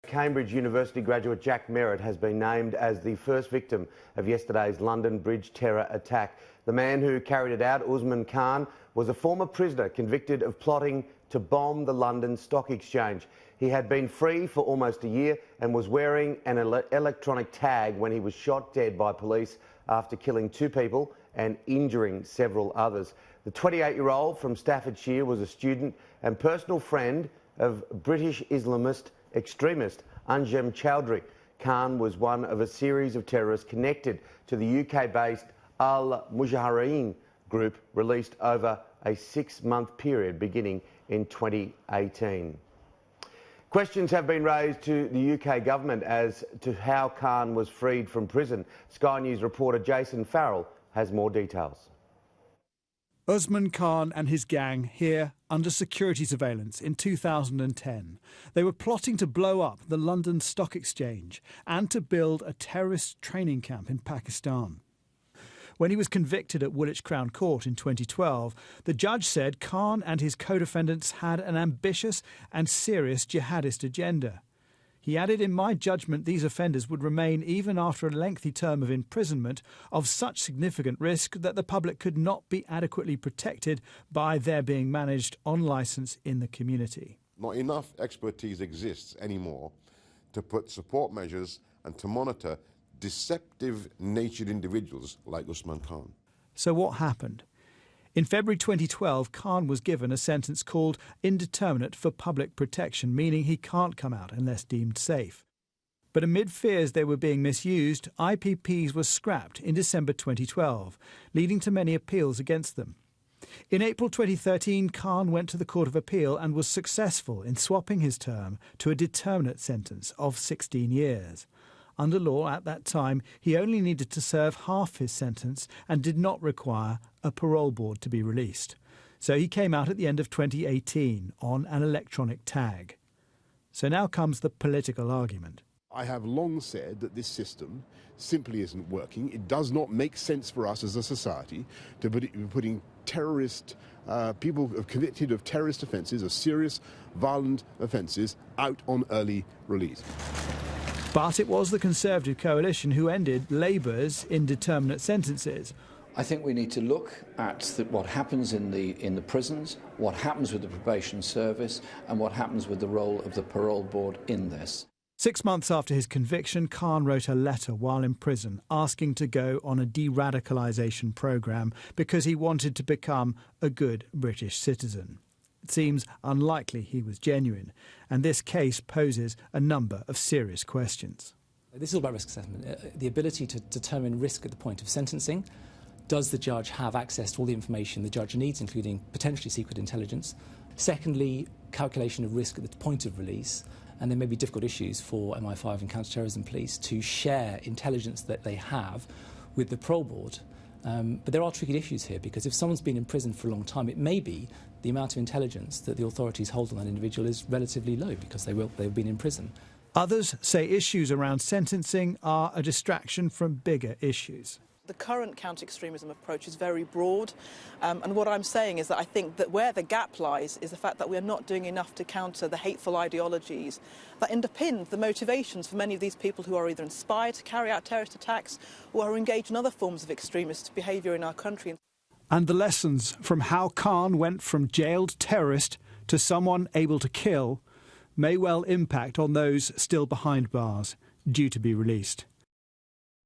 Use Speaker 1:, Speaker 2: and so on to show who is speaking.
Speaker 1: Cambridge University graduate Jack Merritt has been named as the first victim of yesterday's London Bridge terror attack. The man who carried it out, Usman Khan, was a former prisoner convicted of plotting to bomb the London Stock Exchange. He had been free for almost a year and was wearing an electronic tag when he was shot dead by police after killing 2 people and injuring several others. The 28-year-old from Staffordshire was a student and personal friend of British Islamist extremist Anjem Choudhury. Khan was one of a series of terrorists connected to the UK-based Al-Mujahideen group released over a 6-month period beginning in 2018. Questions have been raised to the UK government as to how Khan was freed from prison. Sky News reporter Jason Farrell has more details.
Speaker 2: Usman Khan and his gang here under security surveillance in 2010. They were plotting to blow up the London Stock Exchange and to build a terrorist training camp in Pakistan. When he was convicted at Woolwich Crown Court in 2012, the judge said Khan and his co-defendants had an ambitious and serious jihadist agenda. He added, "In my judgment, these offenders would remain, even after a lengthy term of imprisonment, of such significant risk that the public could not be adequately protected by their being managed on licence in the community."
Speaker 3: Not enough expertise exists anymore to put support measures and to monitor deceptive-natured individuals like Usman Khan.
Speaker 2: So what happened? In February 2012, Khan was given a sentence called indeterminate for public protection, meaning he can't come out unless deemed safe. But amid fears they were being misused, IPPs were scrapped in December 2012, leading to many appeals against them. In April 2013, Khan went to the Court of Appeal and was successful in swapping his term to a determinate sentence of 16 years. Under law at that time, he only needed to serve half his sentence and did not require a parole board to be released. So he came out at the end of 2018 on an electronic tag. So now comes the political argument.
Speaker 4: I have long said that this system simply isn't working. It does not make sense for us as a society to be putting people convicted of terrorist offences, of serious violent offences, out on early release.
Speaker 2: But it was the Conservative coalition who ended Labour's indeterminate sentences.
Speaker 5: I think we need to look at what happens in the prisons, what happens with the probation service, and what happens with the role of the parole board in this.
Speaker 2: 6 months after his conviction, Khan wrote a letter while in prison asking to go on a de-radicalisation programme because he wanted to become a good British citizen. It seems unlikely he was genuine, and this case poses a number of serious questions.
Speaker 6: This is all about risk assessment, the ability to determine risk at the point of sentencing. Does the judge have access to all the information the judge needs, including potentially secret intelligence? Secondly, calculation of risk at the point of release. And there may be difficult issues for MI5 and counter-terrorism police to share intelligence that they have with the parole board. But there are tricky issues here, because if someone's been in prison for a long time, it may be the amount of intelligence that the authorities hold on that individual is relatively low because they've been in prison.
Speaker 2: Others say issues around sentencing are a distraction from bigger issues.
Speaker 7: The current counter-extremism approach is very broad, and what I'm saying is that I think that where the gap lies is the fact that we are not doing enough to counter the hateful ideologies that underpin the motivations for many of these people who are either inspired to carry out terrorist attacks or are engaged in other forms of extremist behaviour in our country.
Speaker 2: And the lessons from how Khan went from jailed terrorist to someone able to kill may well impact on those still behind bars, due to be released.